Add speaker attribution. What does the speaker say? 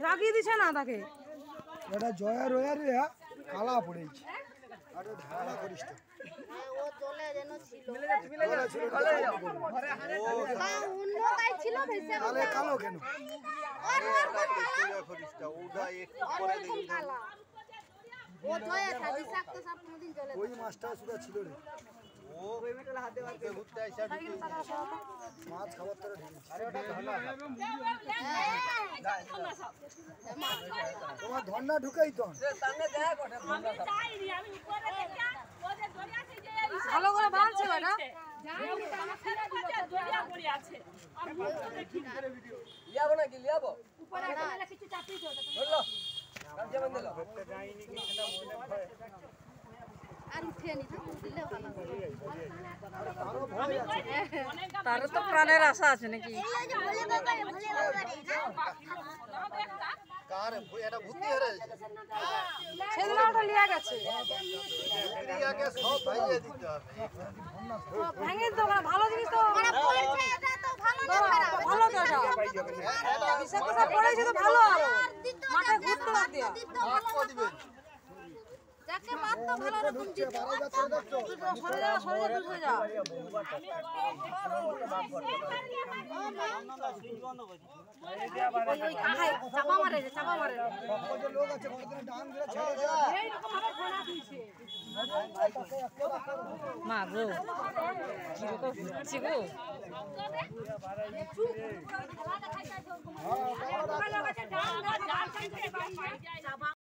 Speaker 1: রাগিয়ে দিছে না তাকে।
Speaker 2: এটা জয়া রয়া রে কালা পড়েছে আর ধারণা করিস তো
Speaker 3: ও জলে যেন ছিল অন্য গাই ছিল ভেসে
Speaker 2: কালে কালো কেন
Speaker 3: কালা ও জয়া থাকি সাকতে সব কোনদিন জলে
Speaker 2: ওই মাছটা সুদা ছিল রে ও ওই মেটাল হাতে হাতে ঘুরতে আইসা মাছ খাবার তোরা ঢেকেছি আরে ওটা ধন্না তোমার ধন্না ঢুকাই তো সামনে যায় কোঠা আমি চাইনি আমি উপরে দেখা ওদের দড়িয়া আছে যে
Speaker 1: ভালো করে বাঁধছে ওটা
Speaker 4: যাইনি আমার ছেলে কাছে দড়িয়া পড়ে আছে আমি ভিডিও দেখি না
Speaker 5: লিয়াবো নাকি লিয়াবো
Speaker 4: উপরে গেলে কিছু চাপি তো
Speaker 5: ধরলো কাম যেমন দিল
Speaker 2: যাইনি কি সেটা মনে ভয়
Speaker 3: আর উঠেনি তো দিলে ভালো
Speaker 2: তারও ভয় আছে
Speaker 1: তার তো প্রাণের আশা আছে নাকি?
Speaker 3: এই যে ভোলে বাবা
Speaker 2: কার এটা ভূতি হরে
Speaker 1: সেদিন ওটা লিয়া গেছে
Speaker 2: ক্রিয়াকে সব ভাইয়ে দিতে হবে
Speaker 1: ভেঙে দিতে হবে না, ভালো জিনিস তো
Speaker 3: মানে পড়ছে এটা তো ভালো না খারাপ
Speaker 1: ভালো তো এটা বিষাক্ত সাপ পড়েছে তো ভালো মাথায় ঘুরতে বাদ দিয়া
Speaker 2: ভাগ করে দিবেন
Speaker 3: যাকে মাত তো ভালো রকম
Speaker 2: ঢুকছে 12 বছর দেখছো
Speaker 1: সরে যা সরে যা চাপা মারে
Speaker 2: ওই যে লোক আছে ওখানে ডান ধরে ছেড়ে দেয়া
Speaker 4: এই রকম ভাবে ঘোড়া দিয়েছে
Speaker 1: মা গো কিরকম হচ্ছে গো
Speaker 4: ভালো আছে ডাল ডাল খাইতে পাই